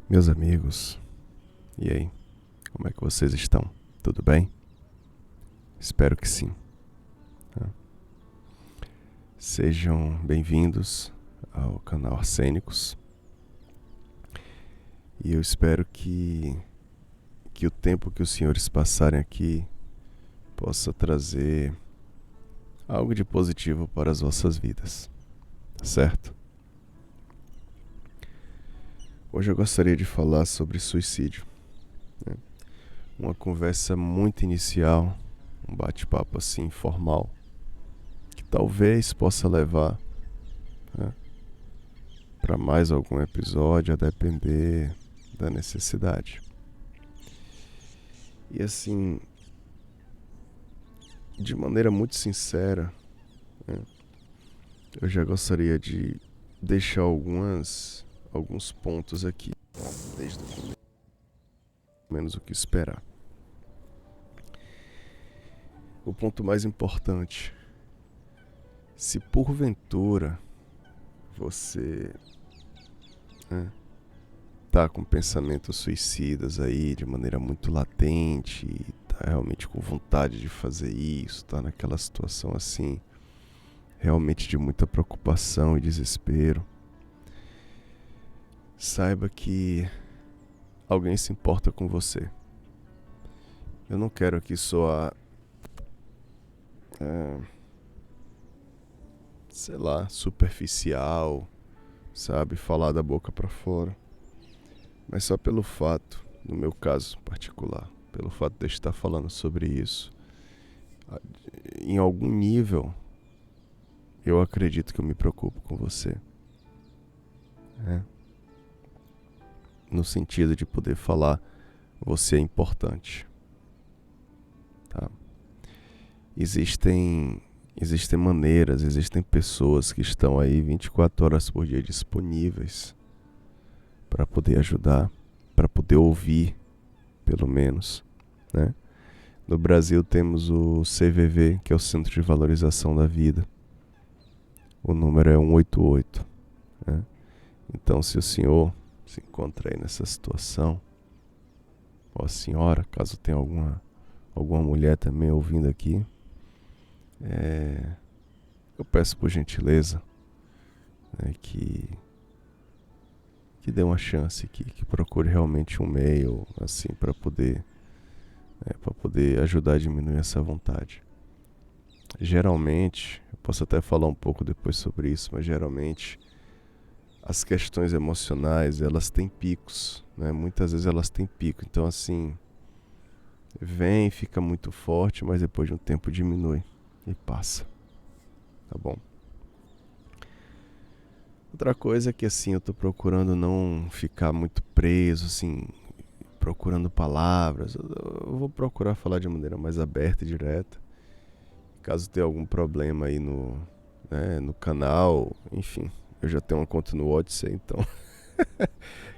Meus amigos, e aí? Como é que vocês estão? Tudo bem? Espero que sim. Sejam bem-vindos ao canal Arsênicos. E eu espero que o tempo que os senhores passarem aqui possa trazer algo de positivo para as vossas vidas, certo? Hoje eu gostaria de falar sobre suicídio, né? Uma conversa muito inicial, um bate-papo assim informal, que talvez possa levar, né, para mais algum episódio, a depender da necessidade. E assim, de maneira muito sincera, né, eu já gostaria de deixar alguns pontos aqui, desde o começo, menos o que esperar. O ponto mais importante: se porventura você, né, tá com pensamentos suicidas aí de maneira muito latente, e tá realmente com vontade de fazer isso, tá naquela situação assim, realmente de muita preocupação e desespero, saiba que alguém se importa com você. Eu não quero aqui soar, sei lá, superficial, sabe, falar da boca pra fora, mas só pelo fato, no meu caso particular, pelo fato de eu estar falando sobre isso, em algum nível, eu acredito que eu me preocupo com você, né? No sentido de poder falar, você é importante, tá? Existem maneiras, existem pessoas que estão aí 24 horas por dia disponíveis para poder ajudar, para poder ouvir, pelo menos, né? No Brasil temos o CVV, que é o Centro de Valorização da Vida. O número é 188, né? Então, se o senhor se encontra aí nessa situação, ou a senhora, caso tenha alguma mulher também ouvindo aqui, eu peço por gentileza, né, que dê uma chance, que procure realmente um meio assim para poder ajudar a diminuir essa vontade. Geralmente, eu posso até falar um pouco depois sobre isso, mas geralmente as questões emocionais, elas têm picos, né? Muitas vezes elas têm pico, então assim, vem, fica muito forte, mas depois de um tempo diminui e passa, tá bom? Outra coisa é que assim, eu tô procurando não ficar muito preso, assim, procurando palavras. Eu vou procurar falar de maneira mais aberta e direta. Caso tenha algum problema aí no canal, enfim, eu já tenho uma conta no Odyssey, então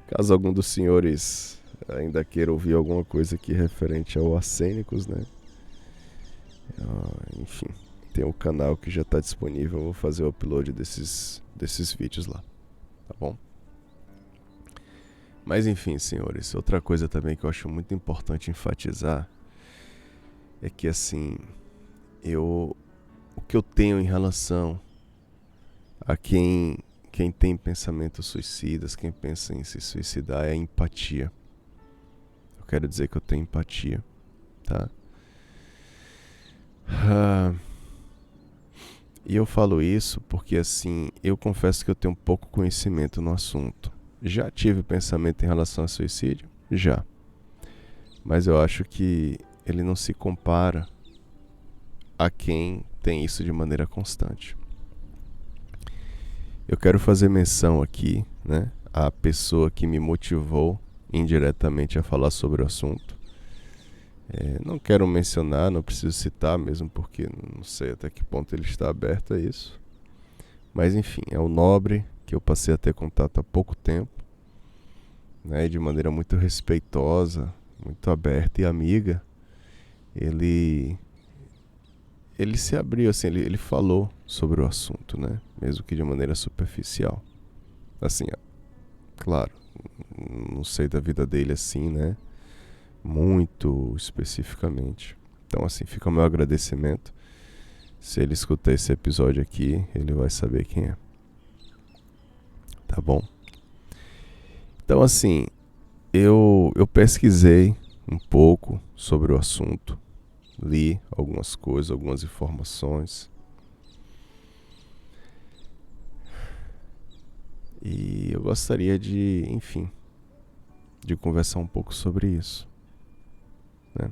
caso algum dos senhores ainda queira ouvir alguma coisa aqui referente ao Arsênicos, né? Enfim, tem um canal que já está disponível, eu vou fazer o upload desses vídeos lá, tá bom? Mas enfim, senhores, outra coisa também que eu acho muito importante enfatizar é que assim, o que eu tenho em relação a quem tem pensamentos suicidas, quem pensa em se suicidar, é a empatia. Eu quero dizer que eu tenho empatia, tá? E eu falo isso porque assim, eu confesso que eu tenho pouco conhecimento no assunto. Já tive pensamento em relação a suicídio? Já. Mas eu acho que ele não se compara a quem tem isso de maneira constante. Eu quero fazer menção aqui, né, à pessoa que me motivou indiretamente a falar sobre o assunto. Não quero mencionar, não preciso citar mesmo, porque não sei até que ponto ele está aberto a isso. Mas enfim, é o Nobre, que eu passei a ter contato há pouco tempo, né, de maneira muito respeitosa, muito aberta e amiga. Ele se abriu, assim, ele falou sobre o assunto, né, mesmo que de maneira superficial. Assim, Claro, não sei da vida dele assim, né? Muito especificamente. Então, assim, fica o meu agradecimento. Se ele escutar esse episódio aqui, ele vai saber quem é. Tá bom? Então, assim, eu pesquisei um pouco sobre o assunto. Li algumas coisas, algumas informações. E eu gostaria de, enfim, de conversar um pouco sobre isso, né?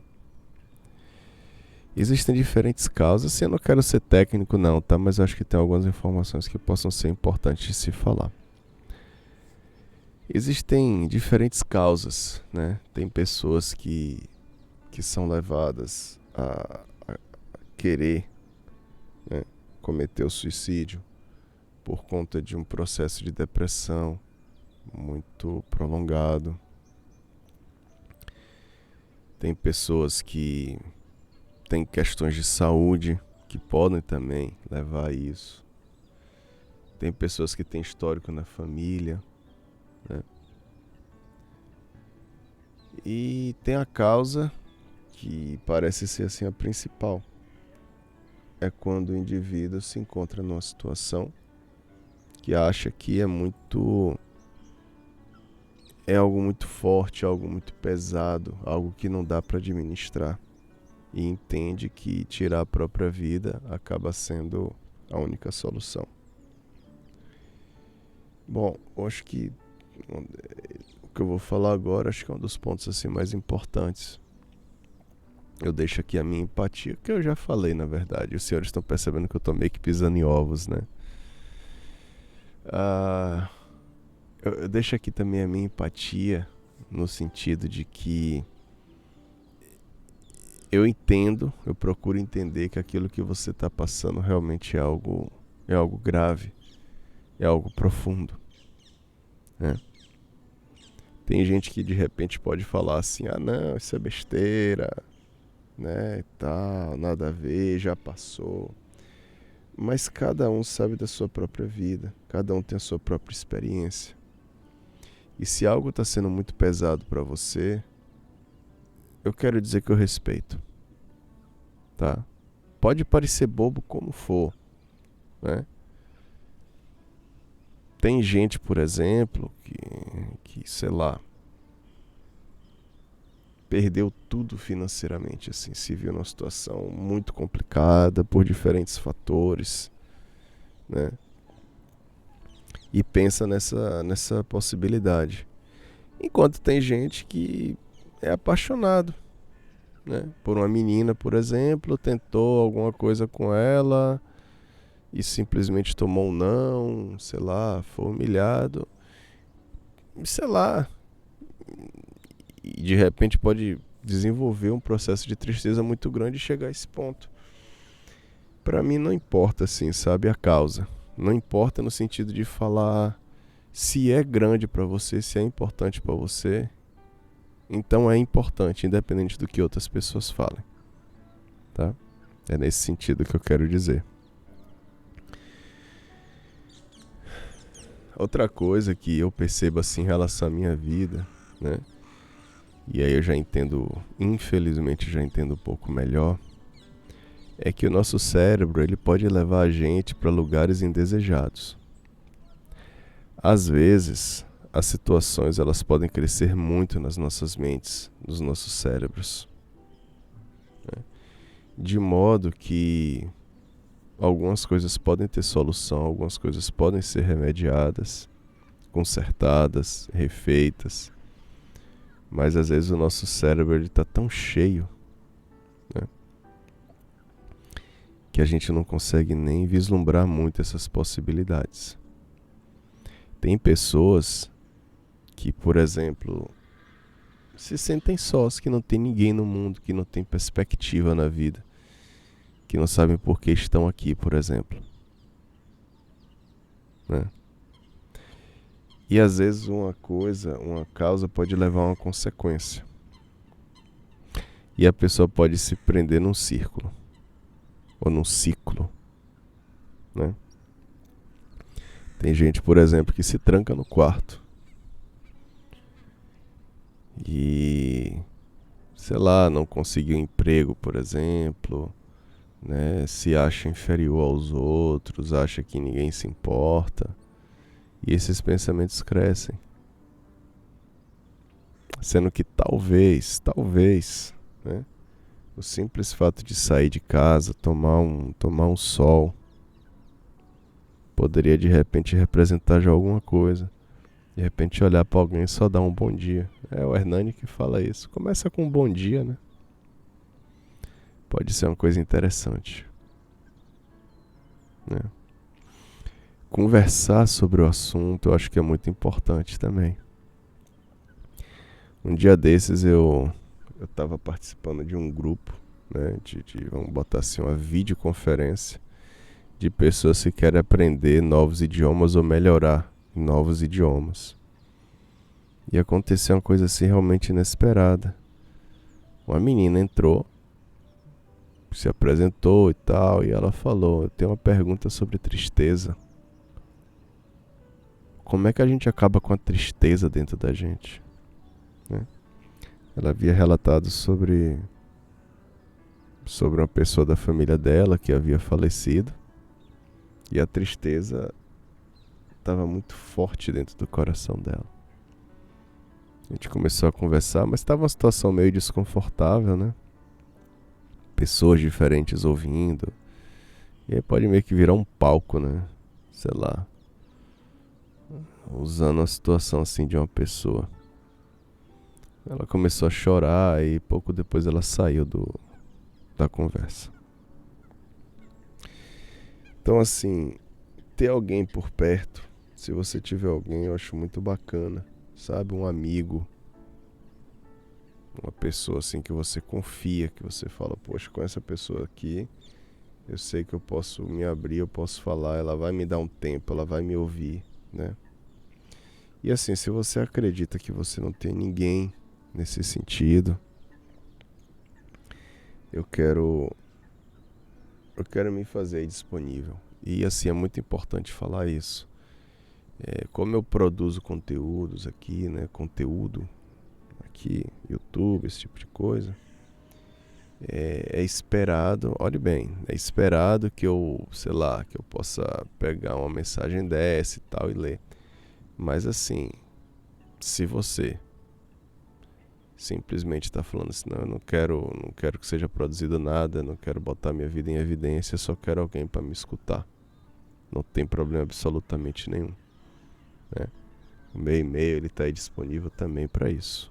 Existem diferentes causas, assim, eu não quero ser técnico não, tá? Mas eu acho que tem algumas informações que possam ser importantes de se falar. Existem diferentes causas, né? Tem pessoas que são levadas a querer, né, cometer o suicídio por conta de um processo de depressão muito prolongado. Tem pessoas que têm questões de saúde que podem também levar a isso. Tem pessoas que têm histórico na família, né? E tem a causa que parece ser assim a principal. É quando o indivíduo se encontra numa situação que acha que é algo muito forte, algo muito pesado, algo que não dá para administrar, e entende que tirar a própria vida acaba sendo a única solução. Bom, eu acho que o que eu vou falar agora acho que é um dos pontos assim mais importantes. Eu deixo aqui a minha empatia, que eu já falei na verdade. Os senhores estão percebendo que eu tô meio que pisando em ovos, né? Eu deixo aqui também a minha empatia no sentido de que eu entendo, eu procuro entender que aquilo que você está passando realmente é algo grave, é algo profundo, né? Tem gente que de repente pode falar assim, ah não, isso é besteira, né, e tal, nada a ver, já passou. Mas cada um sabe da sua própria vida, cada um tem a sua própria experiência. E se algo está sendo muito pesado para você, eu quero dizer que eu respeito, tá? Pode parecer bobo como for, né? Tem gente, por exemplo, que sei lá, perdeu tudo financeiramente, assim, se viu numa situação muito complicada por diferentes fatores, né? E pensa nessa possibilidade. Enquanto tem gente que é apaixonado, né? Por uma menina, por exemplo, tentou alguma coisa com ela e simplesmente tomou um não, sei lá, foi humilhado, sei lá, e de repente pode desenvolver um processo de tristeza muito grande e chegar a esse ponto. Pra mim não importa, assim, sabe, a causa. Não importa no sentido de falar se é grande pra você, se é importante pra você. Então é importante, independente do que outras pessoas falem, tá? É nesse sentido que eu quero dizer. Outra coisa que eu percebo assim em relação à minha vida, né? E aí eu já entendo, infelizmente já entendo um pouco melhor, é que o nosso cérebro ele pode levar a gente para lugares indesejados. Às vezes, as situações elas podem crescer muito nas nossas mentes, nos nossos cérebros, né? De modo que algumas coisas podem ter solução, algumas coisas podem ser remediadas, consertadas, refeitas, mas às vezes o nosso cérebro ele está tão cheio, né, que a gente não consegue nem vislumbrar muito essas possibilidades. Tem pessoas que, por exemplo, se sentem sós, que não tem ninguém no mundo, que não tem perspectiva na vida, que não sabem por que estão aqui, por exemplo, né? E às vezes uma causa pode levar a uma consequência. E a pessoa pode se prender num círculo, ou num ciclo, né? Tem gente, por exemplo, que se tranca no quarto, e, sei lá, não conseguiu emprego, por exemplo, né? Se acha inferior aos outros, acha que ninguém se importa. E esses pensamentos crescem. Sendo que talvez, né? O simples fato de sair de casa, tomar um sol, poderia de repente representar já alguma coisa. De repente olhar pra alguém e só dar um bom dia. É o Hernani que fala isso. Começa com um bom dia, né? Pode ser uma coisa interessante, né? Conversar sobre o assunto eu acho que é muito importante também. Um dia desses eu estava participando de um grupo, né, vamos botar assim, uma videoconferência de pessoas que querem aprender novos idiomas ou melhorar em novos idiomas. E aconteceu uma coisa assim realmente inesperada. Uma menina entrou, se apresentou e tal, e ela falou: eu tenho uma pergunta sobre tristeza. Como é que a gente acaba com a tristeza dentro da gente, né? Ela havia relatado sobre uma pessoa da família dela que havia falecido, e a tristeza estava muito forte dentro do coração dela. A gente começou a conversar, mas estava uma situação meio desconfortável, né? Pessoas diferentes ouvindo. E aí pode meio que virar um palco, né? Sei lá. Usando a situação assim de uma pessoa. Ela começou a chorar e pouco depois ela saiu da conversa. Então assim, ter alguém por perto, se você tiver alguém, eu acho muito bacana, sabe? Um amigo, uma pessoa assim que você confia, que você fala, poxa, com essa pessoa aqui, eu sei que eu posso me abrir, eu posso falar, ela vai me dar um tempo, ela vai me ouvir, né? E assim, se você acredita que você não tem ninguém nesse sentido, eu quero me fazer disponível. E assim, é muito importante falar isso. Como eu produzo conteúdos aqui, né? Conteúdo aqui, YouTube, esse tipo de coisa. É esperado, olhe bem, é esperado que eu, sei lá, que eu possa pegar uma mensagem dessa e tal e ler. Mas assim, se você simplesmente está falando assim, não, eu não quero que seja produzido nada, não quero botar minha vida em evidência, só quero alguém para me escutar. Não tem problema absolutamente nenhum, né? O meu e-mail ele está aí disponível também para isso.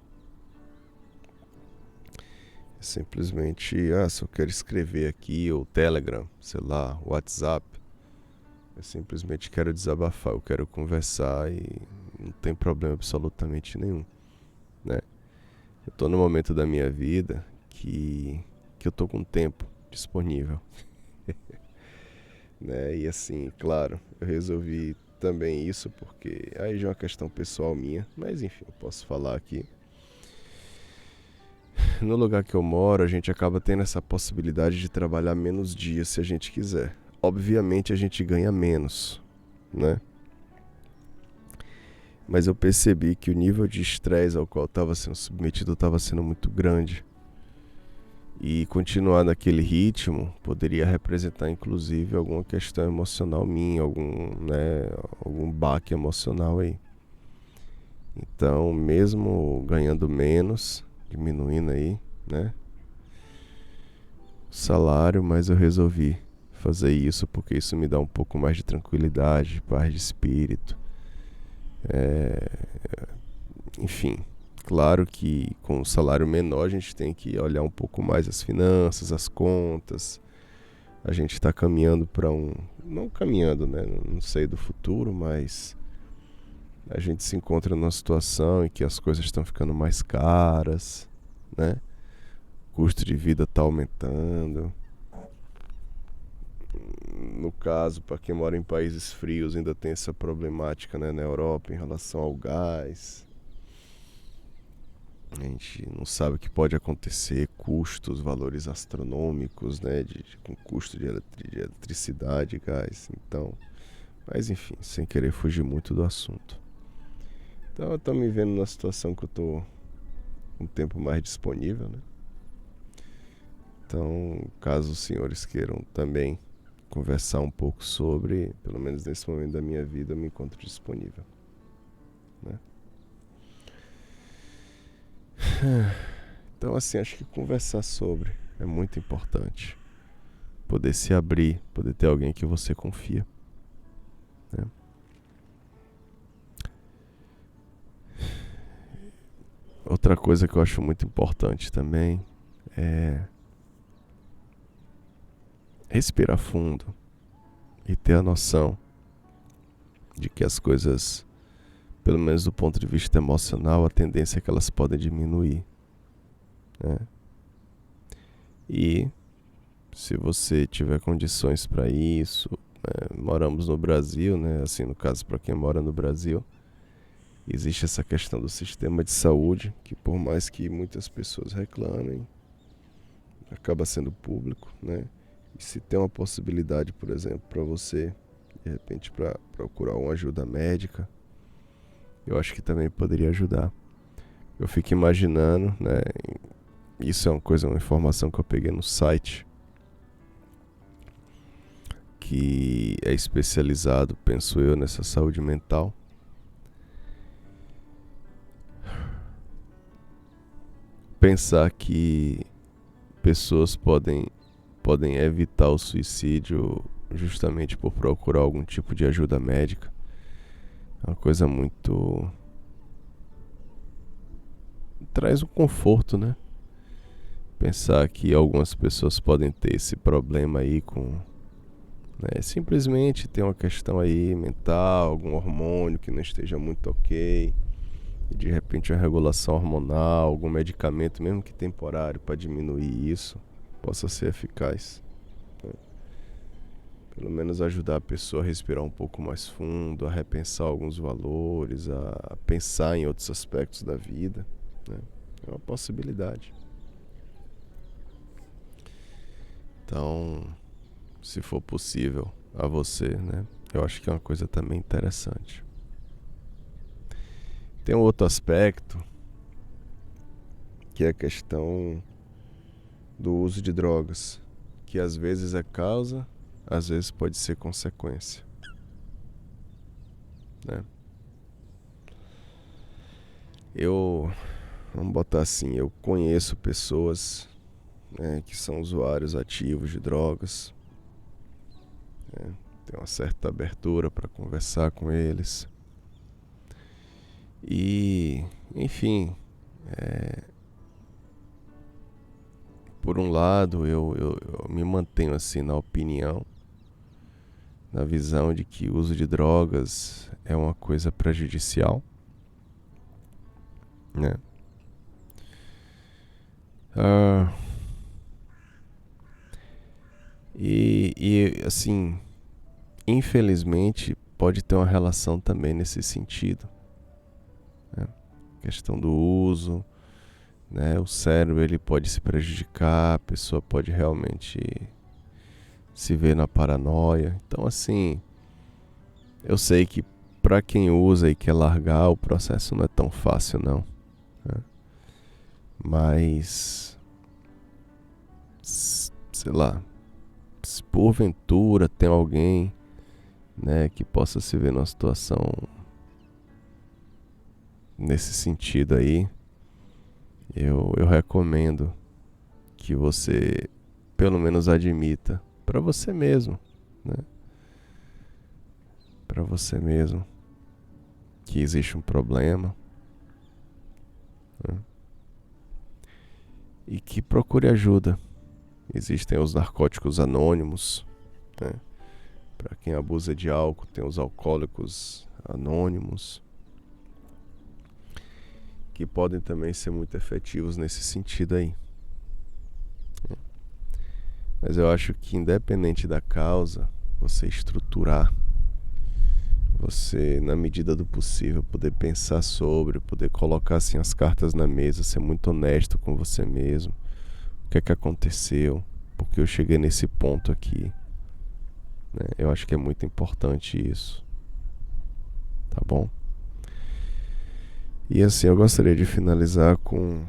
É simplesmente, se eu quero escrever aqui, ou Telegram, sei lá, WhatsApp, eu simplesmente quero desabafar, eu quero conversar e não tem problema absolutamente nenhum, né? Eu tô no momento da minha vida que eu tô com tempo disponível, né? E assim, claro, eu resolvi também isso porque aí já é uma questão pessoal minha, mas enfim, eu posso falar aqui. No lugar que eu moro, a gente acaba tendo essa possibilidade de trabalhar menos dias se a gente quiser. Obviamente a gente ganha menos, né? Mas eu percebi que o nível de estresse ao qual eu estava sendo submetido estava sendo muito grande. E continuar naquele ritmo poderia representar inclusive alguma questão emocional minha, algum baque emocional aí. Então, mesmo ganhando menos, diminuindo aí, né, o salário, mas eu resolvi fazer isso porque isso me dá um pouco mais de tranquilidade, paz de espírito. Enfim, claro que com um salário menor a gente tem que olhar um pouco mais as finanças, as contas. A gente está caminhando para não caminhando, né? Não sei do futuro, mas a gente se encontra numa situação em que as coisas estão ficando mais caras, né? O custo de vida está aumentando. No caso, para quem mora em países frios, ainda tem essa problemática, né, na Europa em relação ao gás. A gente não sabe o que pode acontecer, custos, valores astronômicos, né, com custo de eletricidade, gás. Então, mas enfim, sem querer fugir muito do assunto. Então eu tô me vendo numa situação que eu tô um tempo mais disponível, né? Então, caso os senhores queiram também conversar um pouco sobre, pelo menos nesse momento da minha vida, eu me encontro disponível, né? Então, assim, acho que conversar sobre é muito importante. Poder se abrir, poder ter alguém que você confia, né? Outra coisa que eu acho muito importante também é respirar fundo e ter a noção de que as coisas, pelo menos do ponto de vista emocional, a tendência é que elas podem diminuir, né? E se você tiver condições para isso, moramos no Brasil, né? Assim, no caso, para quem mora no Brasil, existe essa questão do sistema de saúde, que por mais que muitas pessoas reclamem, acaba sendo público, né? E se tem uma possibilidade, por exemplo, para você, de repente, para procurar uma ajuda médica, eu acho que também poderia ajudar. Eu fico imaginando, né? Isso é uma informação que eu peguei no site, que é especializado, penso eu, nessa saúde mental. Pensar que pessoas podem evitar o suicídio justamente por procurar algum tipo de ajuda médica é uma coisa muito... traz um conforto, né? Pensar que algumas pessoas podem ter esse problema aí com... né? Simplesmente tem uma questão aí mental, algum hormônio que não esteja muito ok, e de repente uma regulação hormonal, algum medicamento, mesmo que temporário, para diminuir isso, possa ser eficaz, né? Pelo menos ajudar a pessoa a respirar um pouco mais fundo, a repensar alguns valores, a pensar em outros aspectos da vida, né? É uma possibilidade. Então, se for possível a você, né? Eu acho que é uma coisa também interessante. Tem um outro aspecto, que é a questão do uso de drogas, que às vezes é causa, às vezes pode ser consequência, né? Vamos botar assim, eu conheço pessoas, né, que são usuários ativos de drogas, né? Tem uma certa abertura para conversar com eles. E, enfim, por um lado, eu me mantenho assim na opinião, na visão de que o uso de drogas é uma coisa prejudicial, né? E assim, infelizmente, pode ter uma relação também nesse sentido, né? Questão do uso, né? O cérebro ele pode se prejudicar, a pessoa pode realmente se ver na paranoia. Então, assim, eu sei que para quem usa e quer largar, o processo não é tão fácil, não, né? Mas, sei lá, se porventura tem alguém, né, que possa se ver numa situação nesse sentido aí, eu recomendo que você pelo menos admita para você mesmo, né? Para você mesmo que existe um problema, né? E que procure ajuda. Existem os narcóticos anônimos, né? Para quem abusa de álcool, tem os alcoólicos anônimos, que podem também ser muito efetivos nesse sentido aí. Mas eu acho que independente da causa, você estruturar, você, na medida do possível, poder pensar sobre, poder colocar assim as cartas na mesa, ser muito honesto com você mesmo. O que é que aconteceu? Por que eu cheguei nesse ponto aqui? Né? Eu acho que é muito importante isso. Tá bom? E assim, eu gostaria de finalizar com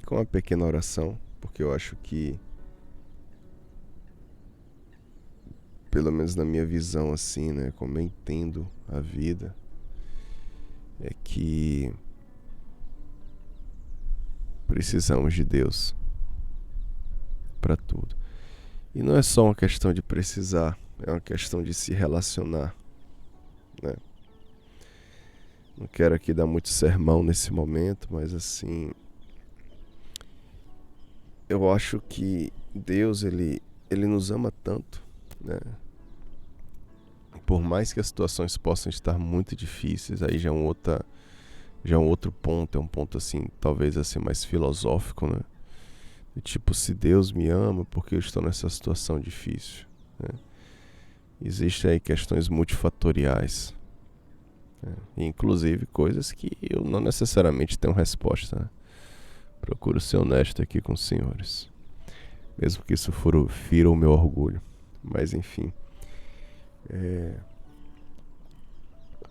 com uma pequena oração, porque eu acho que, pelo menos na minha visão assim, né, como eu entendo a vida, é que precisamos de Deus para tudo. E não é só uma questão de precisar, é uma questão de se relacionar, né? Não quero aqui dar muito sermão nesse momento, mas assim, eu acho que Deus, ele nos ama tanto, né? Por mais que as situações possam estar muito difíceis, aí já é um outro ponto, é um ponto assim, talvez assim mais filosófico, né? E, tipo, se Deus me ama, por que eu estou nessa situação difícil, né? Existem aí questões multifatoriais, né? Inclusive coisas que eu não necessariamente tenho resposta, né? Procuro ser honesto aqui com os senhores, mesmo que isso fira o meu orgulho. Mas enfim,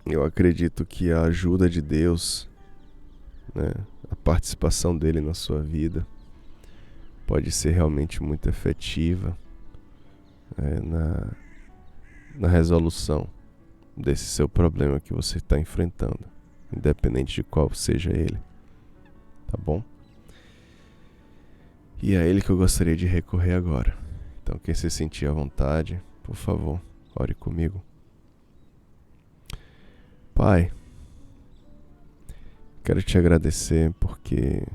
eu acredito que a ajuda de Deus, né, a participação dele na sua vida, pode ser realmente muito efetiva, na resolução desse seu problema que você está enfrentando, independente de qual seja ele, tá bom? E é a ele que eu gostaria de recorrer agora. Então, quem se sentir à vontade, por favor, ore comigo. Pai, quero te agradecer porque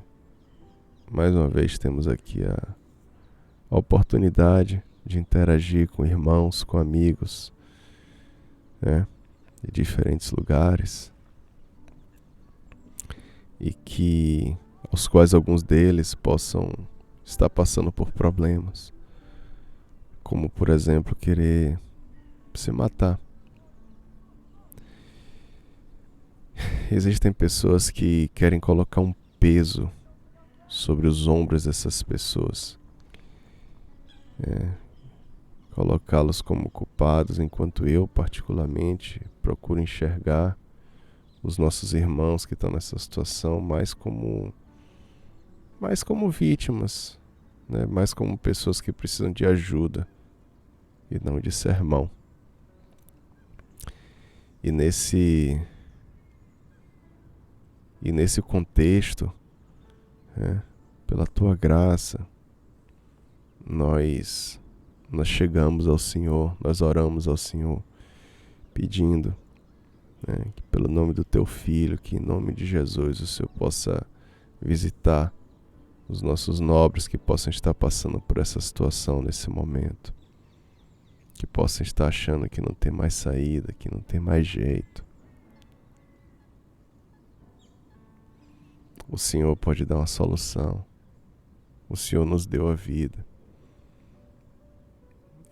mais uma vez temos aqui a oportunidade de interagir com irmãos, com amigos, né, de diferentes lugares, e que aos quais alguns deles possam estar passando por problemas, como por exemplo querer se matar. Existem pessoas que querem colocar um peso sobre os ombros dessas pessoas, colocá-los como culpados, enquanto eu particularmente procuro enxergar os nossos irmãos que estão nessa situação mais como vítimas, né? Mais como pessoas que precisam de ajuda e não de sermão. E nesse contexto, né, pela tua graça, nós chegamos ao Senhor, nós oramos ao Senhor, pedindo, né, que pelo nome do teu Filho, que em nome de Jesus o Senhor possa visitar os nossos nobres que possam estar passando por essa situação nesse momento, que possam estar achando que não tem mais saída, que não tem mais jeito. O Senhor pode dar uma solução. O Senhor nos deu a vida.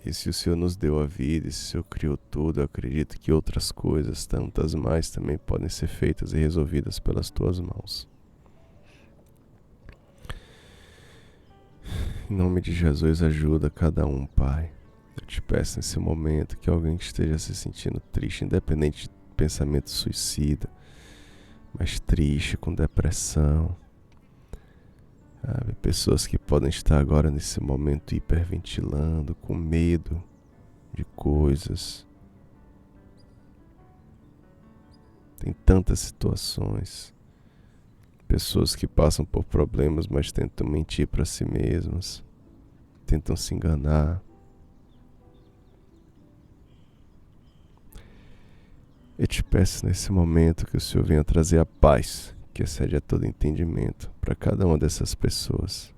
E se o Senhor nos deu a vida, e se o Senhor criou tudo, eu acredito que outras coisas, tantas mais, também podem ser feitas e resolvidas pelas tuas mãos. Em nome de Jesus, ajuda cada um, Pai. Eu te peço nesse momento que alguém que esteja se sentindo triste, independente de pensamento suicida, mas triste, com depressão, sabe? Pessoas que podem estar agora nesse momento hiperventilando, com medo de coisas. Tem tantas situações. Pessoas que passam por problemas, mas tentam mentir para si mesmas, tentam se enganar. Eu te peço nesse momento que o Senhor venha trazer a paz que excede a todo entendimento para cada uma dessas pessoas.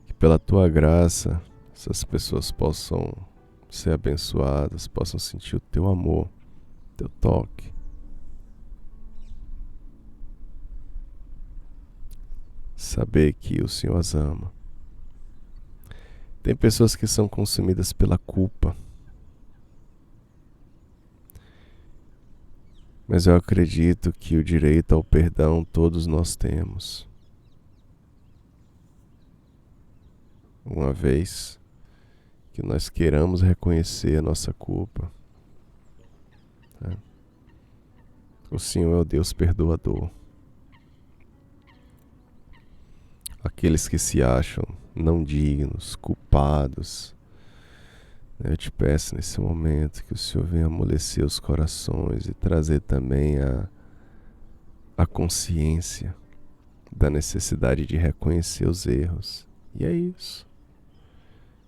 Que pela tua graça essas pessoas possam ser abençoadas, possam sentir o teu amor, teu toque. Saber que o Senhor as ama. Tem pessoas que são consumidas pela culpa, mas eu acredito que o direito ao perdão todos nós temos. Uma vez que nós queiramos reconhecer a nossa culpa, né? O Senhor é o Deus perdoador. aqueles que se acham não dignos, culpados. Eu te peço nesse momento que o Senhor venha amolecer os corações e trazer também a consciência da necessidade de reconhecer os erros. E é isso.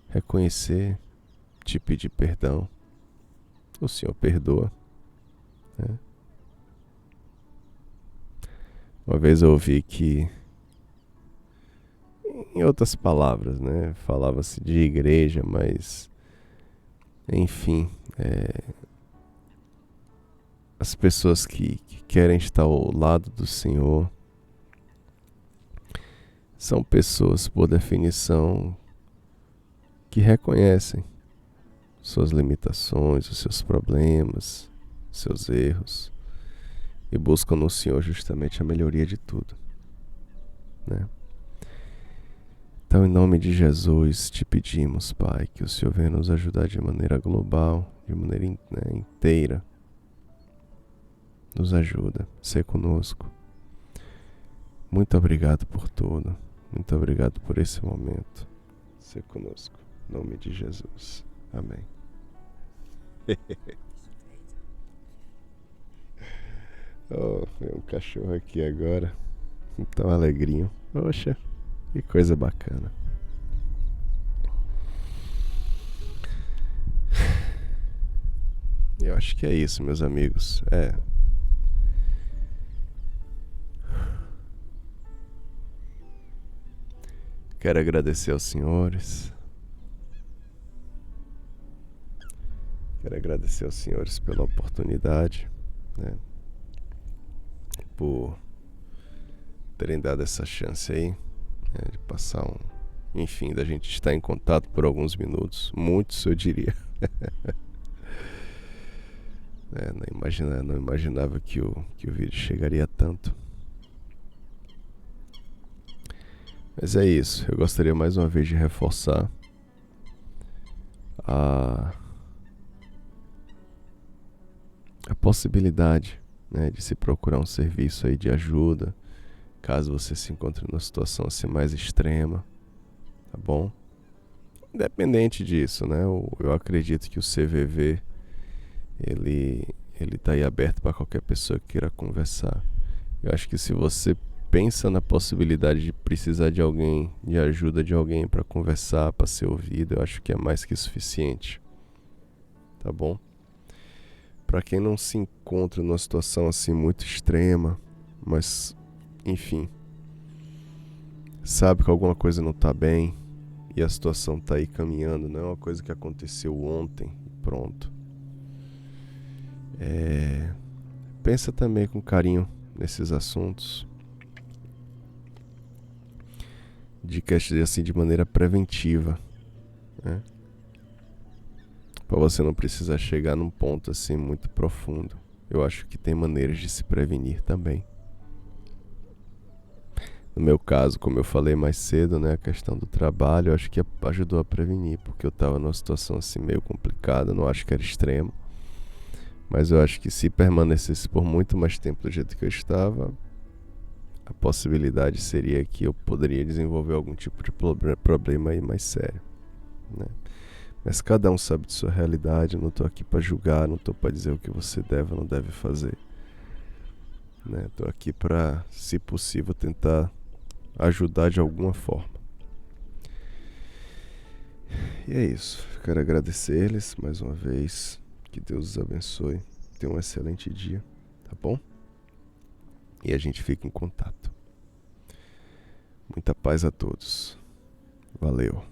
Reconhecer, te pedir perdão. O Senhor perdoa, né? Uma vez eu ouvi que, em outras palavras, né, falava-se de igreja, mas, enfim, as pessoas que querem estar ao lado do Senhor são pessoas, por definição, que reconhecem suas limitações, os seus problemas, seus erros, e buscam no Senhor justamente a melhoria de tudo, né? Então, em nome de Jesus, te pedimos, Pai, que o Senhor venha nos ajudar de maneira global, de maneira inteira. Nos ajuda, ser conosco. Muito obrigado por tudo. Muito obrigado por esse momento. Ser conosco. Em nome de Jesus. Amém. Oh, tem um cachorro aqui agora. Tão alegrinho. Poxa, que coisa bacana. Eu acho que é isso, meus amigos. Quero agradecer aos senhores. Quero agradecer aos senhores pela oportunidade, né? Por terem dado essa chance aí, né, de passar enfim, da gente estar em contato por alguns minutos. Muitos, eu diria. Não imaginava que o vídeo chegaria a tanto. Mas é isso. Eu gostaria mais uma vez de reforçar a possibilidade, né, de se procurar um serviço aí de ajuda, caso você se encontre numa situação assim mais extrema, tá bom? Independente disso, né? Eu acredito que o CVV ele tá aí aberto para qualquer pessoa que queira conversar. Eu acho que se você pensa na possibilidade de precisar de alguém, de ajuda de alguém para conversar, para ser ouvido, eu acho que é mais que suficiente, tá bom? Para quem não se encontra numa situação assim muito extrema, mas enfim, sabe que alguma coisa não tá bem e a situação tá aí caminhando, não é uma coisa que aconteceu ontem e pronto. Pensa também com carinho nesses assuntos, dicas assim de maneira preventiva, né? Para você não precisar chegar num ponto assim muito profundo. Eu acho que tem maneiras de se prevenir também. No meu caso, como eu falei mais cedo, né, a questão do trabalho, eu acho que ajudou a prevenir, porque eu estava numa situação assim meio complicada, não acho que era extremo, mas eu acho que se permanecesse por muito mais tempo do jeito que eu estava, a possibilidade seria que eu poderia desenvolver algum tipo de problema aí mais sério, né? Mas cada um sabe de sua realidade, eu não tô aqui para julgar, não tô para dizer o que você deve ou não deve fazer, né? Tô aqui para, se possível, tentar ajudar de alguma forma. E é isso. Quero agradecer eles mais uma vez. Que Deus os abençoe. Tenha um excelente dia, tá bom? E a gente fica em contato. Muita paz a todos. Valeu.